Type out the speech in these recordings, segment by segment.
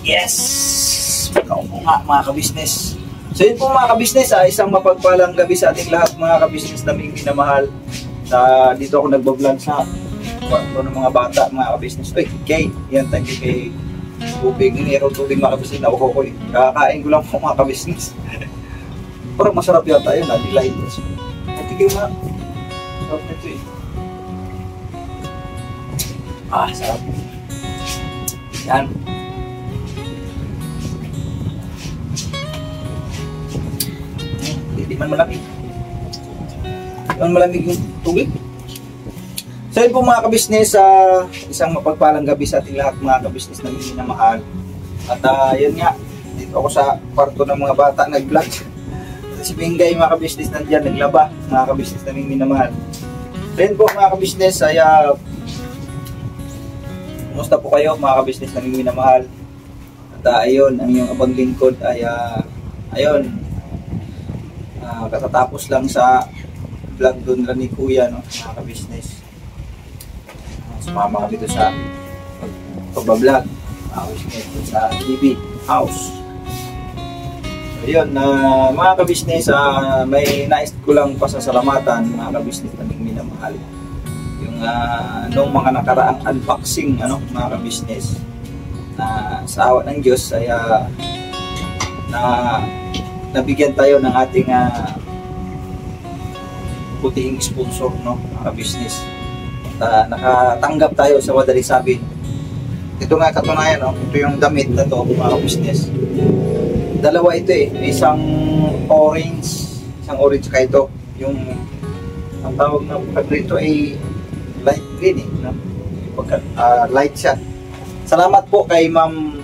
Yes! Kaupo nga mga kabisnes. So yun po mga kabisnes, isang mapagpalang gabi sa ating lahat mga kabisnes naming minamahal. Dito ako nagbablog sa kwarto ng mga bata mga kabisnes. Uy, Kay, yan, thank you kay tubig. Ninihaw tubig mga kabisnes. Nauho ko eh. Kakain ko lang po mga kabisnes. Parang masarap yata yun, delight. Natigil nga. Sarap nito eh. Sarap. Yan. Hindi man malamig. Hindi man malamig yung tubig. So yun po mga kabisnes, isang mapagpalang gabi sa ating lahat mga kabisnes na minamahal. At yun nga, dito ako sa kwarto ng mga bata nag-vlog. Si Bingay mga kabisnes nandiyan, naglaba mga kabisnes na minamahal. So yun po mga kabisnes, kumusta po kayo mga kabisnes na minamahal? At ayun, ang iyong abang lingkod ay katatapos lang sa vlog doon lang ni Kuya, no, mga kabisnes. Sumama kami doon sa pagbablog sa TV house. So yun, mga kabisnes, may nais ko lang pasasalamatan mga kabisnes na minamahal. Yung nung mga nakaraang unboxing mga kabisnes na sa awa ng Diyos ay nabigyan tayo ng ating puting sponsor, no, mga kabisnes. Nakatanggap tayo sa Wadali Sabin. Ito nga katunayan, no? Ito yung damit na to mga kabisnes. Dalawa ito eh, isang orange ka ito. Yung ang tawag na pag rito ay light green eh, no? Light siya. Salamat po kay ma'am,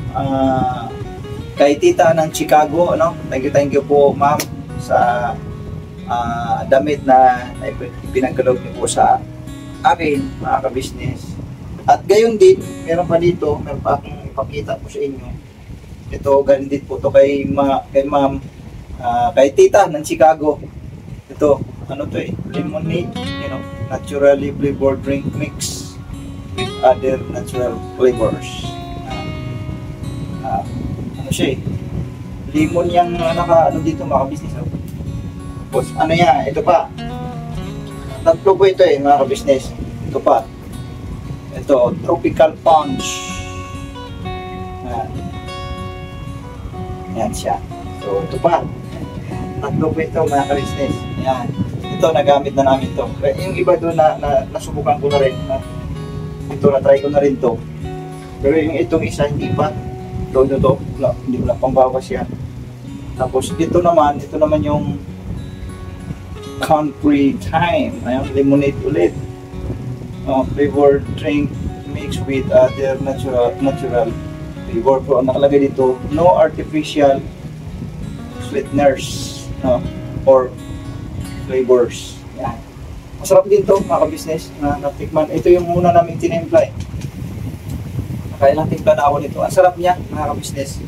kay tita ng Chicago, no? Thank you po ma'am sa damit na pinagkaloob niyo po sa akin mga kabisnes. At gayon din, meron pa dito, meron pa akong ipakita po sa inyo. Ito, galing din po to kay ma'am, kay tita ng Chicago. Ito, ano to eh, lemonade, naturally flavored drink mix with other natural flavors. Ano siya eh, lemon yung dito mga kabisnes. Tapos ano yan, ito pa. Tatlo po ito eh mga kabisnes. Ito pa. Ito, tropical punch. Yan siya. So ito pa. Tatlo po ito mga kabisnes. Yan. Ito, nagamit na namin ito. Yung iba doon nasubukan ko na rin. Ito, na-try ko na rin ito. Pero yung itong isa, hindi pa. Ito, hindi ko lang pambawas yan. Tapos ito naman yung country time. Ayan, lemonade ulit. Flavored drink mixed with other natural flavor. So, nakalagay dito, no artificial sweeteners or flavors. Yan. Masarap din to mga kabisnes na natikman. Ito yung muna namin tinimpla eh. Nakailang timpla na ako nito. Ang sarap niya mga kabisnes.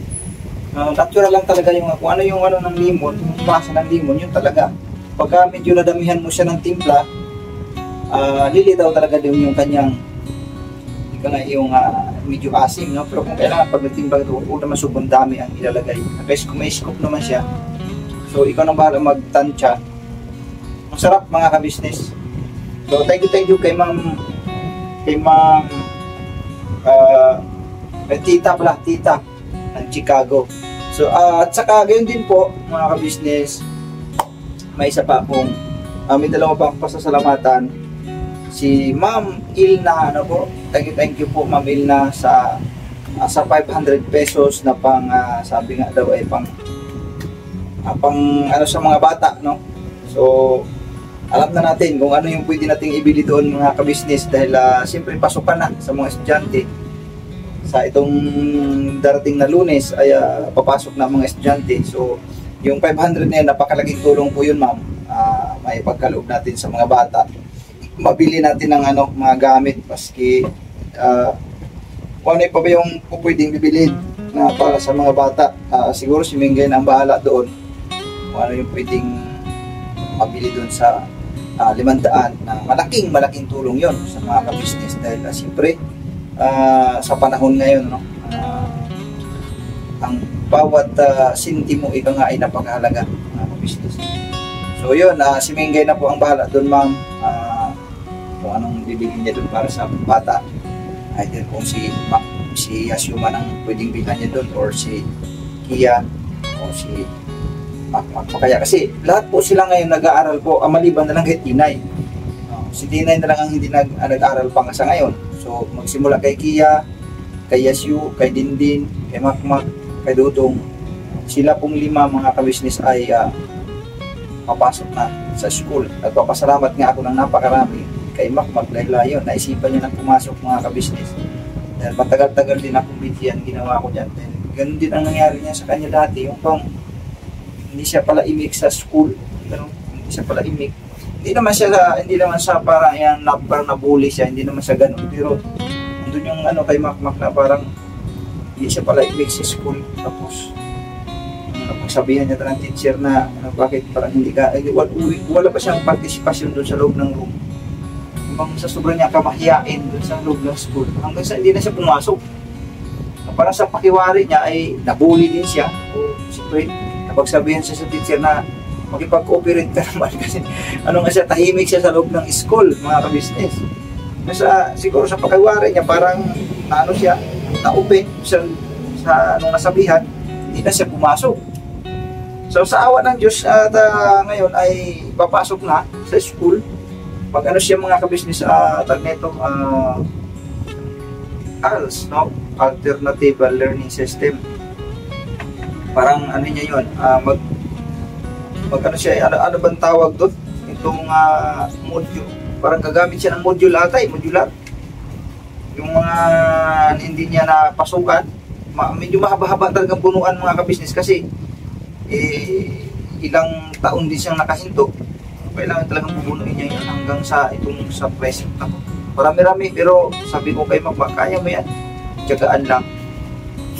Natural lang talaga yung kung ano yung ng limon, yung masa ng limon, yun talaga. Pagka medyo nadamihan mo siya ng timpla, lilitaw talaga din yung kanyang yung medyo asim, no? Pero kung kailangan pag nagtimpla ito, huwag naman sobrang dami ang ilalagay. Kung may scoop naman siya, so ikaw nang bahala magtansya. Masarap mga kabisnes. So thank you kay ma'am tita ng Chicago. So at saka gayon din po mga kabisnes, may isa pa akong may dalawa pa akong pasasalamatan. Si Ma'am Ilna, thank you po Ma'am Ilna sa 500 pesos na pang sabi nga daw ay pang sa mga bata, no? So alam na natin kung ano yung pwede nating ibili doon mga kabisnes dahil siyempre pasukan na sa mga estudyante. Sa itong darating na Lunes ay papasok na mga estudyante. So yung 500 na yun, napakalaking tulong po yun ma'am. May pagkaloob natin sa mga bata. Mabili natin ng mga gamit. Maski kung ano pa ba yung pwedeng bibilin na para sa mga bata. Siguro si Mingay na ang bahala doon. Kung ano yung pwedeng mabili doon sa 500 na malaking tulong yon sa mga business dahil siyempre sa panahon ngayon, no, ang bawat sintimo ika nga ay napakahalaga, mga ka-business. So yun, si Mingay na po ang bahala doon, ma'am. Kung anong bibigyan niya doon para sa bata. Either kung si Yasuma ang pwedeng bilhan niya doon, or si Kia, o si Kaya kasi lahat po sila ngayon nag-aaral po, maliban na lang kay Tinay. Si Tinay na lang ang hindi nag-aaral pa nga sa ngayon. So magsimula kay Kia, kay Yasyu, kay Dindin, kay Makmak, kay Dudong. Sila pong 5 mga ka-business ay papasok na sa school. At papasalamat nga ako ng napakarami kay Makmak dahil yun, naisipan niya na pumasok, mga ka-business. Dahil matagal-tagal din akong bitiyan, ginawa ko dyan. Ganun din ang nangyari niya sa kanya dati, yung pang hindi siya pala imik sa school, hindi siya pala imik. Hindi naman siya parang yan, parang nabully siya, hindi naman siya ganun. Pero doon yung kay Makmak na parang hindi siya pala imik sa school. Tapos pagsabihan niya ng teacher na bakit parang hindi ka, wala pa siyang partisipasyon doon sa loob ng room. Bang sa sobrang niya kamahiyain doon sa loob ng school, hanggang sa hindi na siya pumasok. Parang sa pakiwari niya ay nabully din siya. O siyempre, napagsabihan siya sa teacher na makipag-cooperate ka naman kasi nga siya, tahimik siya sa loob ng school, mga ka-business. Siguro sa pakiwari niya parang siya, na-open sa nasabihan, hindi na siya pumasok. So sa awa ng Diyos at ngayon ay papasok na sa school. Pag siya, mga ka-business, ALS, no? Alternative Learning System. Parang niya yun, siya, ano bang tawag doon? Itong module, parang gagamit siya ng module modular. Yung mga hindi niya napasukan, medyo mahaba-haba talagang punuan, mga ka-business, kasi ilang taon din siyang nakahinto. Kailangan talagang pupunuin niya yun hanggang sa present ako. Marami-rami, pero sabi ko kay Makmak, kaya mo yan, tiyagaan lang.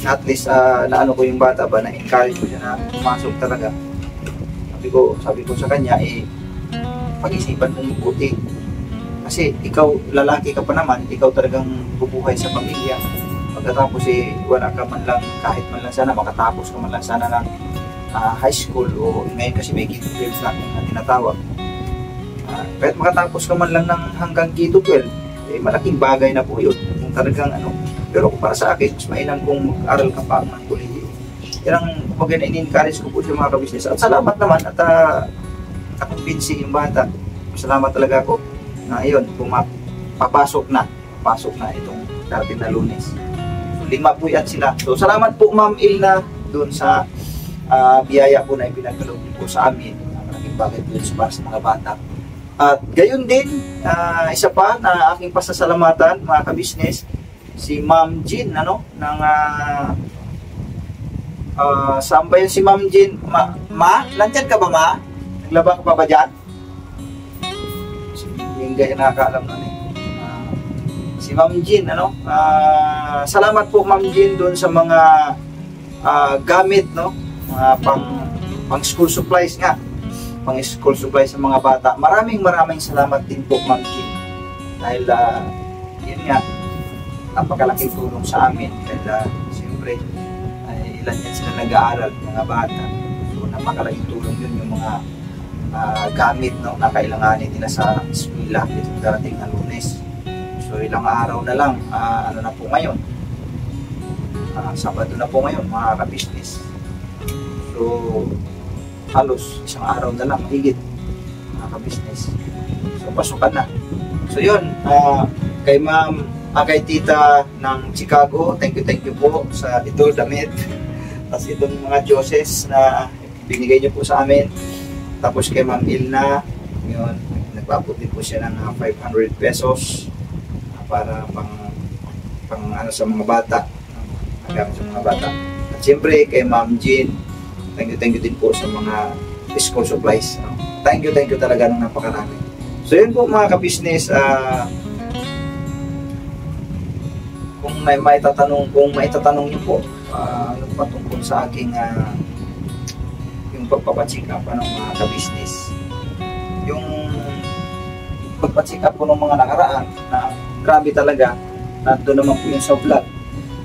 At least naano ko yung bata ba, na-encourage ko siya na pumasok talaga. Sabi ko sa kanya, pag-isipan mong mabuti. Kasi ikaw, lalaki ka pa naman, ikaw talagang bubuhay sa pamilya. Pagkatapos wala ka man lang, kahit man lang sana, makatapos ka man lang sana ng high school, o ngayon kasi may K-12 na tinatawag. Kahit makatapos ka man lang ng hanggang K-12, malaking bagay na po yun. Kung talagang pero para sa akin, mas mainam kung mag-aral ka pa ng kolehiyo. Yan ang kumbaga in-encourage ko po sa mga ka-business. At salamat naman at nakumbinsi yung bata. Salamat talaga ako na yun, papasok na itong darating na Lunes. So 5 po yan sila. So salamat po, Ma'am Ilna, doon sa biyaya po na ipinagkaloob po sa amin. Malaking bagay po yun para sa mga bata. At gayon din, isa pa na aking pasasalamatan, mga ka-business, si Ma'am Jean, saan ba yun si Ma'am Jean? Nandyan ka ba, Ma? Naglaba ka pa ba dyan? Yung gaya nakakaalam na si Ma'am Jean, salamat po, Ma'am Jean, doon sa mga gamit, mga pang school supplies nga. Pang school supplies sa mga bata. Maraming salamat din po, Ma'am Jean. Dahil, yun nga, napakalaking tulong sa amin. Dahil, siyempre, ilan yan sila nag-aaral, mga bata. So, napakalaking tulong yun, yung mga gamit na kailanganin nila sa eskwela itong darating na Lunes. So, ilang araw na lang, na po ngayon. Sabado na po ngayon, mga ka-business. So, halos isang araw na lang, higit, mga ka-business. So, pasukan na. So, yun, kay Tita ng Chicago, thank you po sa ito, damit. Tapos itong mga Diyoses na binigay niyo po sa amin. Tapos kay Ma'am Ilna, yun, nagpaputi po siya ng 500 pesos para pang sa mga bata. Nagamit sa mga bata. At siyempre kay Ma'am Jean, thank you din po sa mga school supplies. Thank you talaga ng napakarami. So yun po, mga ka-business, kung may tatanong niyo po, patungkol sa aking yung pagpapacheck up ng mga ka-business. Yung pagpacheck up po ng mga nakaraan na grabe talaga, nandun naman po yung sa vlog.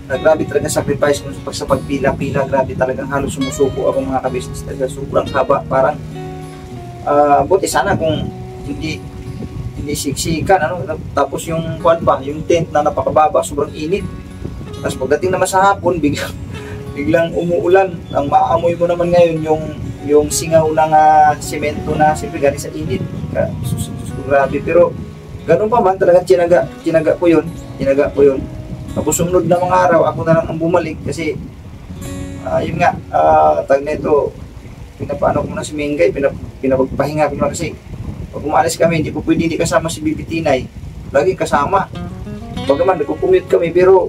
na grabe talaga sacrifice ko sa pagpila-pila, grabe talagang halos sumusuko ako mga ka-business talaga, sobrang haba, parang buti sana kung hindi siksikan, tapos yung kuwan pa, yung tent na napakababa, sobrang init, tapos pagdating naman sa hapon, biglang umuulan, ang maamoy mo naman ngayon yung singaw ng semento na siyempre galing sa init, grabe, pero ganun pa man, talagang tinaga ko yun. Tapos sumunod na mga araw, ako na lang ang bumalik kasi yun nga, tag na ito, pinapaano ko na si Mingay, pinapagpahinga ko na kasi pag umalis kami, hindi po pwede hindi kasama si Bibi Tinay, lagi kasama. Bagaman, nagkukumute kami, pero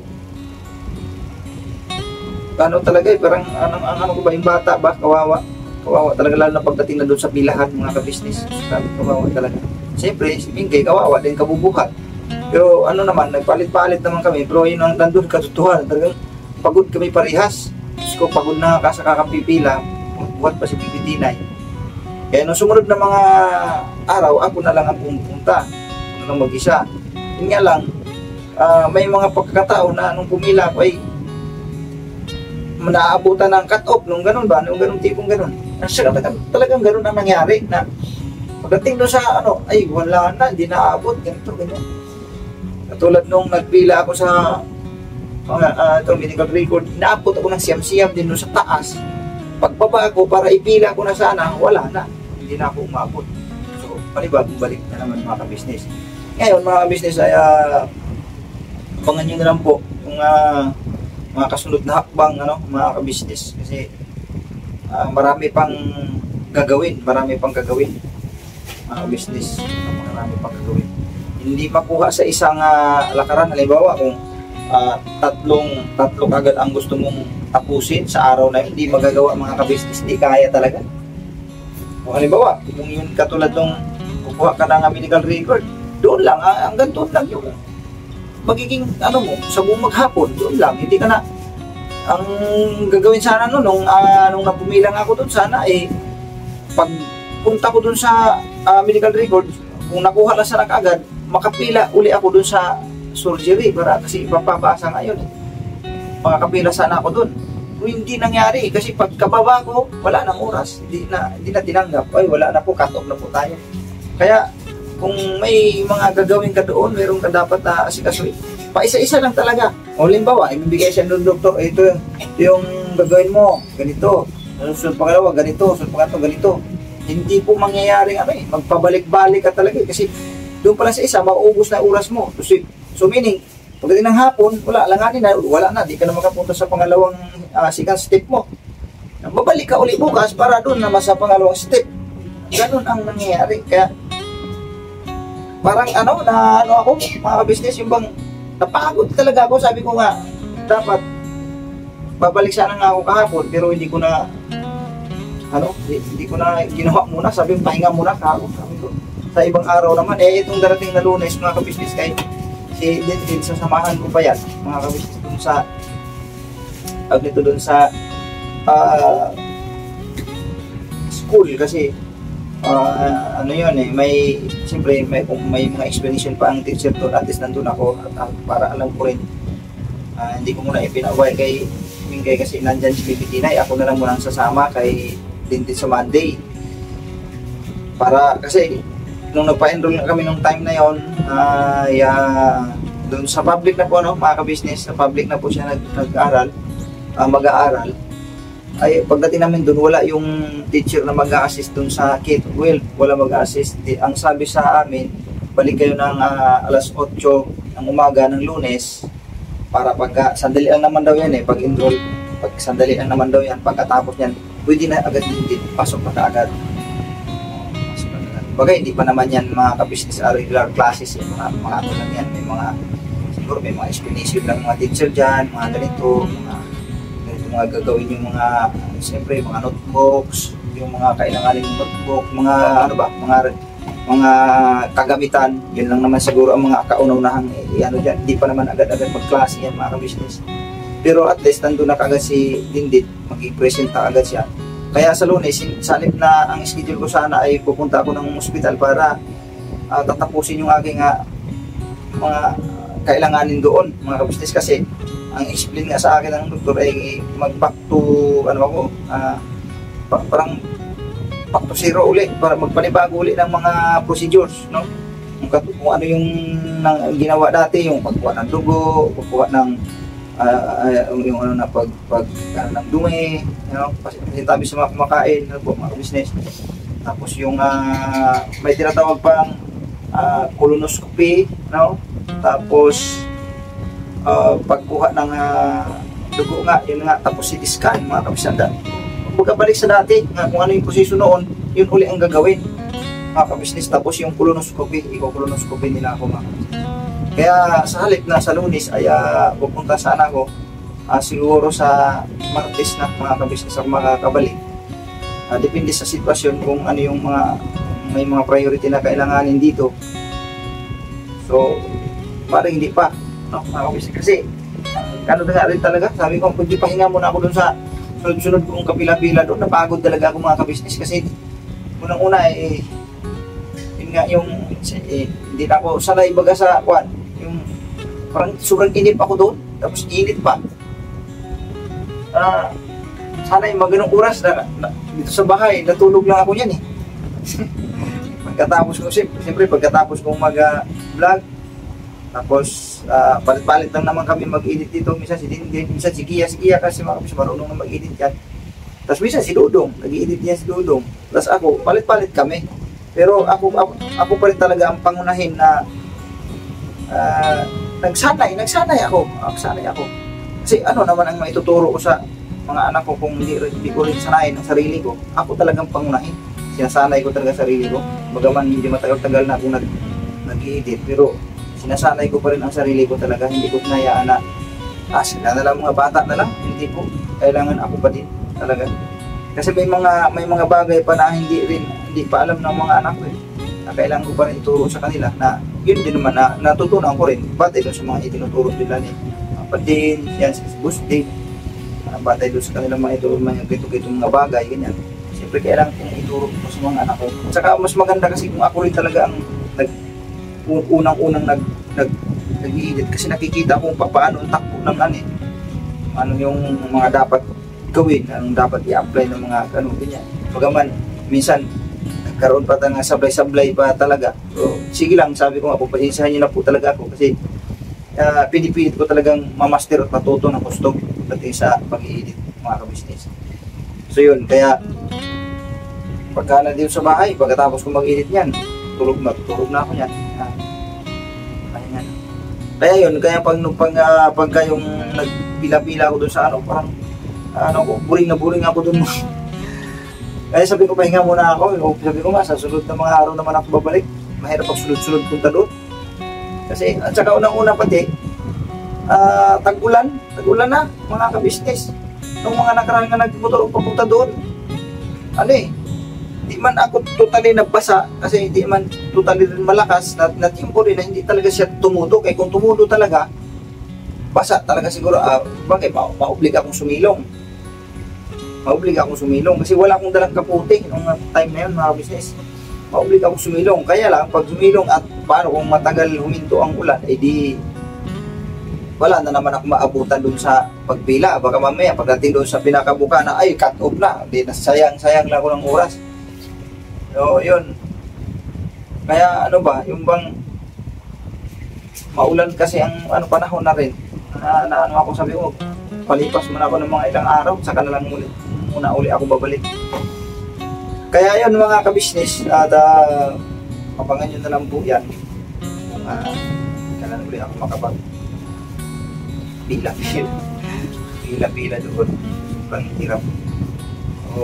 ano talaga parang ano ko ba, yung bata ba, kawawa talaga, lalo na pagdating na doon sa pilahan mga ka-business, kawawa talaga. Siyempre, si Mingay, kawawa din, kabubuhat. Pero ano naman, nagpalit-palit naman kami, pero yun ang nandun katotohanan, talagang pagod kami parehas. Tapos ko pagod na sa kakapipila, buhat pa si Bibi Tinay. Kaya nung sumunod na mga araw, ako na lang ang pumunta, ako na lang mag-isa. Yun nga lang, may mga pagkakataon na nung pumila ko ay naabutan ng cut-off, nung ganun ba, nung ganun tipong ganun. Talagang ganun ang nangyari na pagdating doon sa ay wala na, hindi naabot, ganito, ganyan. Katulad nung nagpila ako sa itong medical record, naabot ako ng siyam-siyam din doon sa taas. Pagbaba ako para ipila ko na sana, wala na, hindi na ako umabot. So, panibagong balik na naman mga ka-business. Ngayon mga ka-business ay abangan nyo na lang po yung mga kasunod na hakbang mga ka-business, kasi marami pang gagawin mga ka-business, marami pang gagawin. Hindi makuha sa isang lakaran. Halimbawa kung tatlo agad ang gusto mong tapusin sa araw na yun, hindi magagawa mga ka-business, hindi kaya talaga. Kung halimbawa, kung yun katulad nung kukuha ka ng medical record, doon lang, hanggang doon lang yung magiging mo, sa buong maghapon, doon lang, hindi ka na, ang gagawin sana nung napumilang ako doon, sana pag punta ko doon sa medical record, kung nakuha lang sana kaagad, makapila uli ako doon sa surgery para kasi ipapabasa ngayon. Makakapila sana ako doon. Kung hindi nangyari, kasi pagkababa ko, wala nang oras. Hindi na tinanggap. Ay, wala na po, cut-off na po tayo. Kaya, kung may mga gagawin ka doon, meron ka dapat na asikasuhin. Pa-isa-isa lang talaga. O, limbawa, ibibigay siya doon, doktor, ito yung gagawin mo, ganito. Sunod pangalawa, ganito. Sunod pangatlo, ganito. Hindi po mangyayaring magpabalik-balik ka talaga. Kasi, doon pala sa isa, mauubos na oras mo. So meaning, pagdating ng hapon, wala na, di ka na makapunta sa pangalawang second step mo. Babalik ka ulit bukas para doon naman sa pangalawang step. Ganun ang nangyayari. Kaya, parang ako, mga business, yung bang, napagod talaga ako, sabi ko nga, dapat, babalik sana nga ako kahapon, pero hindi ko na ginawa muna, sabi ko, pahinga muna kahapon, sabi ko. Sa ibang araw naman, itong darating na Lunes, mga ka-business, kahit si din sasamahan ko pa yan, mga ka-business, doon sa school, kasi siyempre may mga explanation pa ang teacher doon, at least nandun ako, at para alam ko rin, hindi ko muna ipinaway kay Mingay kasi nandyan si Bibi Tinay, ako na lang muna sasama kay din sa Monday, para kasi nung nagpa-enroll kami nung time na yon, doon sa public na po mga ka-business, sa public na po siya nag-aaral, mag-aaral, ay pagdating namin doon, wala yung teacher na mag-a-assist doon sa K-12, wala mag-a-assist. Ang sabi sa amin, balik kayo ng alas 8 ng umaga ng Lunes, para sandali lang naman daw yan pag-enroll, sandali lang naman daw yan, pagkatapos yan, pwede na agad din, pasok na agad. Bagay, hindi pa naman yan mga ka-business regular classes, mga lang yan, siguro may mga explanation lang mga teacher dyan, mga ganito, mga gagawin yung siyempre mga notebooks, yung mga kailanganin ng notebook, mga kagamitan, yun lang naman siguro ang mga kauna-unahang dyan, hindi pa naman agad-agad mag-klase yan mga ka-business. Pero at least nandun na kagad si Dindit, mag-i-presenta agad siya. Kaya sa Lunes, salip na ang schedule ko sana ay pupunta ako ng ospital para tatapusin yung aking mga kailanganin doon, mga ka-business, kasi ang explain nga sa akin ng doktor ay mag-back to, ano ako, parang back to zero uli, para magpanibago uli ng mga procedures, no? Kung ano yung ginawa dati, yung pagkuha ng dugo, pagkuha ng yung ano na ng dumi, you know, tabi sa mga kumakain, ano po, mga business. Tapos yung may tinatawag pang colonoscopy, no? Tapos pagkuha ng dugo nga, yun nga, tapos CT scan, mga kabisanda. Pagkabalik sa dati, kung ano yung posisyon noon, yun uli ang gagawin, mga kabisnes. Tapos yung colonoscopy, i-colonoscopy nila ako, mga kabisnes. Kaya sa halip na sa Lunes ay pupunta sana ako siguro sa Martes na, mga kabisnes, ako makakabalik. Depende sa sitwasyon kung ano yung may mga priority na kailanganin dito. So, parang hindi pa, no, mga kabisnes. Kasi ano na nga rin talaga, sabi ko, pwede pahinga muna ako dun sa sunod-sunod kong kapila-pila doon. Napagod talaga ako, mga kabisnes, kasi unang-una yun nga yung hindi na ako sanay baga sa yung parang sobrang inip ako doon, tapos init pa. Sanay maganong oras na dito sa bahay, natulog lang ako yan eh. Pagkatapos ko, siyempre pagkatapos kong mag-vlog, tapos palit-palit lang naman kami mag-edit dito. Minsan si Dingding, minsan si Gia kasi mga kapis marunong na mag-edit yan. Tapos minsan si Dudong, nag-edit niya si Dudong. Tapos ako, palit-palit kami. Pero ako pa rin talaga ang pangunahin na nagsanay ako. Kasi ano naman ang maituturo ko sa mga anak ko kung hindi ko rin sanayin ang sarili ko. Ako talagang pangunahin. Sinasanay ko talaga sarili ko. Bagaman hindi matagal-tagal na ako nag-edit, pero sinasanay ko pa rin ang sarili ko talaga. Hindi ko hinayaan na sila na lang, mga bata na lang. Hindi ko. Kailangan ako pa din talaga. Kasi may mga bagay pa na hindi pa alam ng mga anak ko na kailangan ko pa rin ituro sa kanila, na yun din naman na natutunan ko rin batay doon sa mga itinuturo nila ni Padin, yan si Bustin, batay doon sa kanilang mga ituro, mga gito-gito mga bagay, ganyan. Siyempre kailangan kong ituro ko sa mga anak ko. At saka mas maganda kasi kung ako rin talaga ang unang-unang nag-i-edit, kasi nakikita kung paano ang takbo ng ano yung mga dapat gawin, anong dapat i-apply ng mga ganyan. Bagaman minsan nagkaroon pa ng sablay-sablay pa talaga. So, sige lang, sabi ko nga po, pasensyahan niyo na po talaga ako, kasi pinipilit ko talagang mamaster at matuto ng gusto dating sa pag-i-edit, mga kabisnes. So yun, kaya pagka na dito sa bahay, pagkatapos ko mag-edit yan, tulog na ako yan. Kaya yun, kaya pagka yung nagpila-pila ako dun sa parang buring ako dun. Kaya sabi ko, pahinga muna ako. Sabi ko nga, sa sunod na mga araw naman ako babalik. Mahirap pag sunod-sunod punta doon. Kasi, at saka unang-una pati, tag-ulan na, mga kabisnes. Nung mga nakaraan nga nagmotor papunta doon, di man ako totally nagbasa, kasi di man totally rin malakas, na timpo rin na hindi talaga siya tumudo. Kaya kung tumudo talaga, basa talaga siguro, bakit, maoblig akong sumilong. Kasi wala akong dalang kaputi nung time na yun, mga business. Maoblig akong sumilong. Kaya lang, pag sumilong at paano kung matagal huminto ang ulan, di wala na naman ako maabutan dun sa pagpila. Baka mamaya, pagdating doon sa pinakabuka na, cut off na. Di, sayang lang ako ng oras. So, yun. Kaya, yung bang maulan kasi ang panahon na rin. Ako sabi ko, palipas muna ako ng mga ilang araw, saka na lang muna uli ako babalik. Kaya yun, mga kabisnes, at papangan nyo na lang po yan. Kailan uli ako makapag pila doon. Sobrang hirap.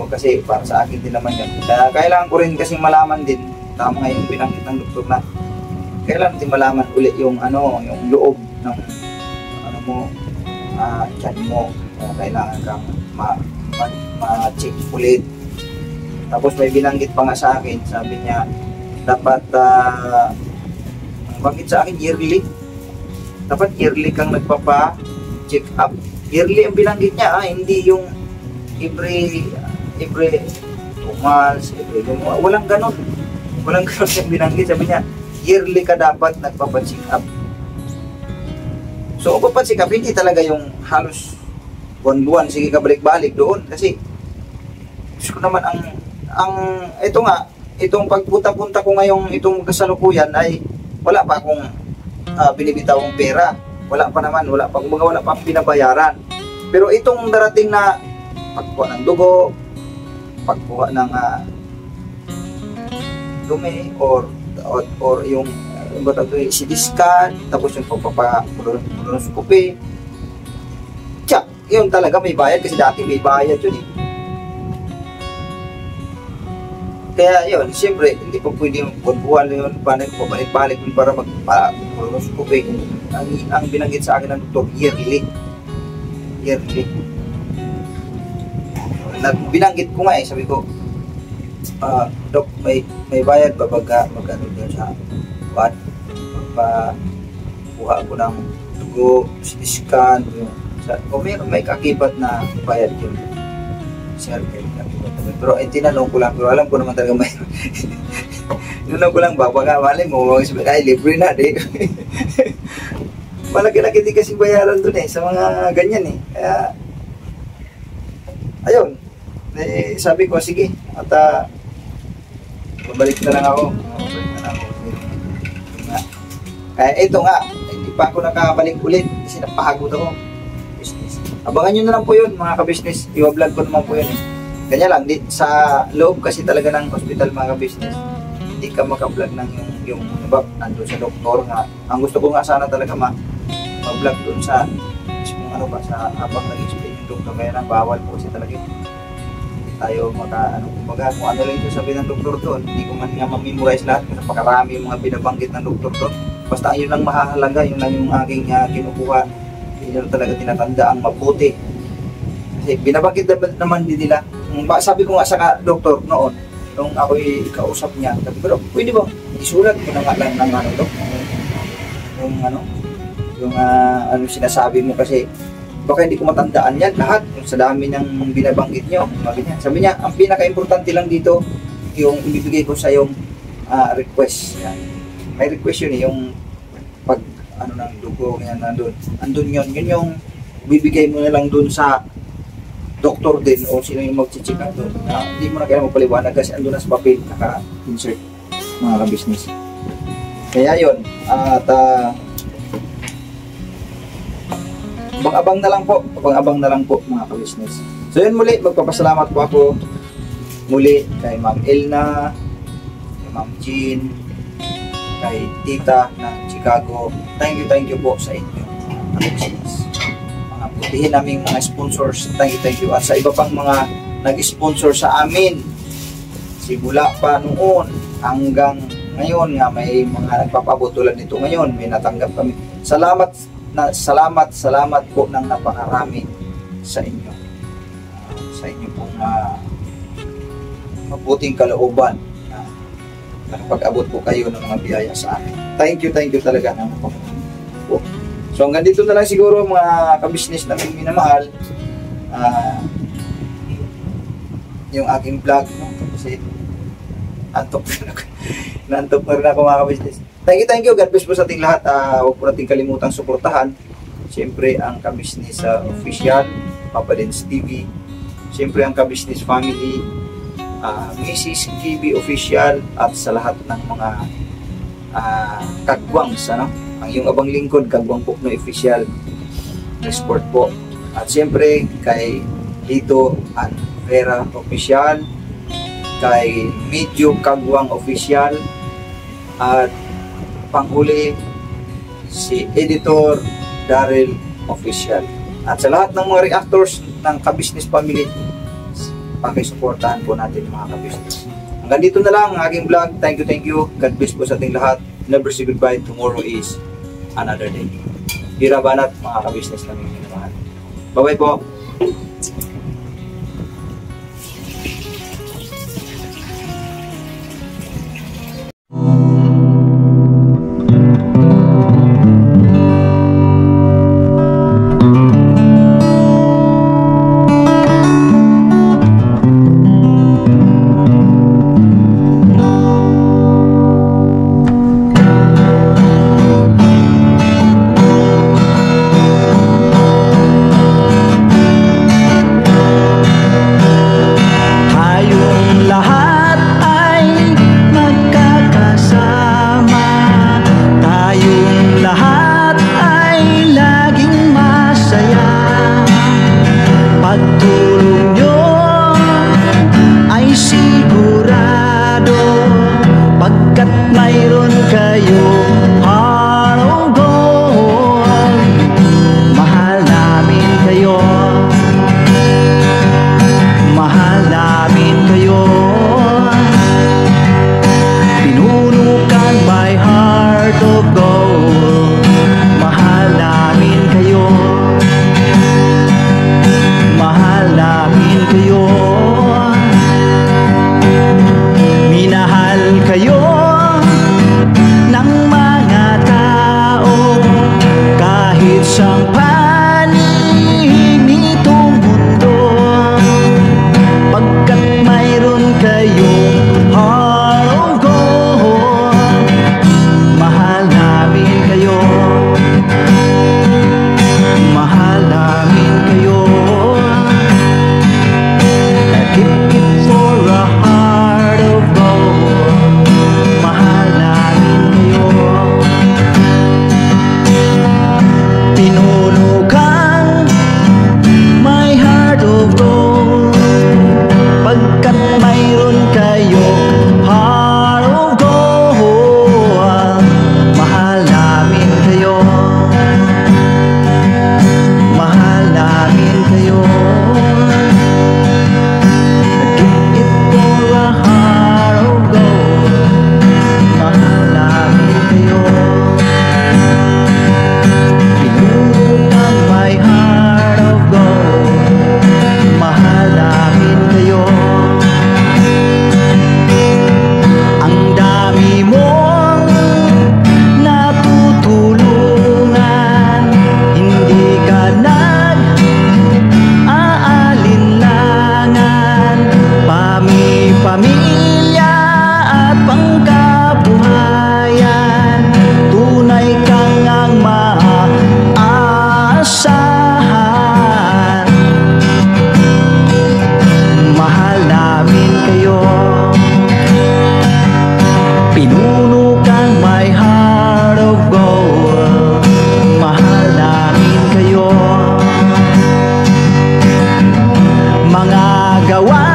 Kasi para sa akin din naman yan. Kaya kailangan ko rin kasing malaman din, tama nga yung binanggit ng doktor na kailangan din malaman ulit yung yung loob ng mo, tiyan mo. Kailangan kang ma-check ulit. Tapos may binanggit pa nga sa akin, sabi niya dapat bakit sa akin yearly, dapat yearly kang nagpapa-check up. Yearly ang binanggit niya, hindi yung every 2 months, walang ganon yung binanggit. Sabi niya yearly ka dapat nagpapa-check up. So, kung papansin ka, hindi talaga yung halos buwan-buwan, sige ka balik-balik doon. Kasi, gusto ko naman ito nga, itong pagpunta-punta ko ngayong itong kasalukuyan ay wala pa akong binibitawang pera. Wala pa naman, wala pa binabayaran. Pero itong darating na pagkuha ng dugo, pagkuha ng dumi, or yung CT scan, tapos yung pagpapakolonoscopy, tsak, yun talaga may bayad kasi dati may bayad yun eh. Kaya yun, siyempre, hindi pa pwede yung buwan yun, paano yung pabalik-balik yun para mag-colonoscopy. Ang binanggit sa akin ng doktor, yearly. Binanggit ko nga eh, sabi ko, Dok, may bayad ba mag-ano dyan sa magpakuha ko ng dugo, CT scan, o may kakibat na bayad yun. Sir, pero tinanong ko lang, pero alam ko naman talaga may tinanong ko lang, baka malay mo, ay libre na, di. Malaki-laki din kasi bayaran dun eh, sa mga ganyan eh. Kaya, ayun, sabi ko, sige, at babalik na lang ako. Kaya ito nga, hindi pa ako nakabalik ulit kasi napahagod ako. Business. Abangan nyo na lang po yun mga ka-business. I-vlog ko naman po yun eh. Kanya lang, sa loob kasi talaga ng hospital mga ka-business, hindi ka maka-vlog ng yung nandun sa doktor nga. Ang gusto ko nga sana talaga mag-vlog dun sa sa habang nag-explain yung doktor. Kaya lang bawal po kasi talaga yun. Tayo kumbaga kung ano lang yung sabi ng doktor doon, hindi ko man nga ma-memorize lahat kasi napakarami yung mga binabanggit ng doktor doon. Basta yun lang mahalaga, yun lang yung aking kinukuha, yun lang talaga tinatanda ang mabuti. Kasi binabanggit naman din nila. Sabi ko nga sa doktor noon, nung ako'y kausap niya, sabi ko, pwede ba isulat ko na nga lang ng yung sinasabi mo kasi baka hindi ko matandaan yan lahat sa dami ng binabanggit nyo. Sabi niya, ang pinaka-importante lang dito yung ibibigay ko sa yung request. Yan. May request yun yung pag ng dugo, yan andun yun yung bibigay mo na lang dun sa doktor din o sino yung mag-check up dun. Hindi mo na kailangan magpaliwanag kasi andun na sa papel naka-insert mga ka-business. Kaya yun, at abang-abang na lang po mga ka-business. So yun muli, magpapasalamat po ako muli kay Ma'am Elna, kay Ma'am Jean, kay Tita ng Chicago. Thank you po sa inyo mga ka-business. Mga putihin naming mga sponsors, thank you. At sa iba pang mga nag-sponsor sa amin, simula pa noon hanggang ngayon nga may mga nagpapabutulan nito ngayon, may natanggap kami. Salamat po ng napakarami sa inyo. Sa inyo pong mabuting kalooban na nakapag-abot po kayo ng mga biyaya sa amin. Thank you talaga ng po. So hanggang dito na lang siguro mga ka-business na may minamahal. Yung aking vlog, kasi antok na rin ako mga ka-business. Thank you. God bless po sa ating lahat. Huwag po natin kalimutang suportahan. Siyempre, ang Ka-Business Official, Papa Dens TV. Siyempre, ang Ka-Business Family, Mrs. KB Official, at sa lahat ng mga kagwangs, ang iyong abang lingkod, kagwang po na official. Resport po. At siyempre, kay Lito and Vera Official, kay Medyo Kagwang Official, at panghuli si Editor Daryl Official. At sa lahat ng mga reactors ng Ka-Business Family, pakisuportahan po natin mga ka-business. Hanggang dito na lang ang aking vlog. Thank you. God bless po sa ating lahat. Never say goodbye. Tomorrow is another day. Hirabanat mga ka-business namin minamahal. Bye-bye po. gawa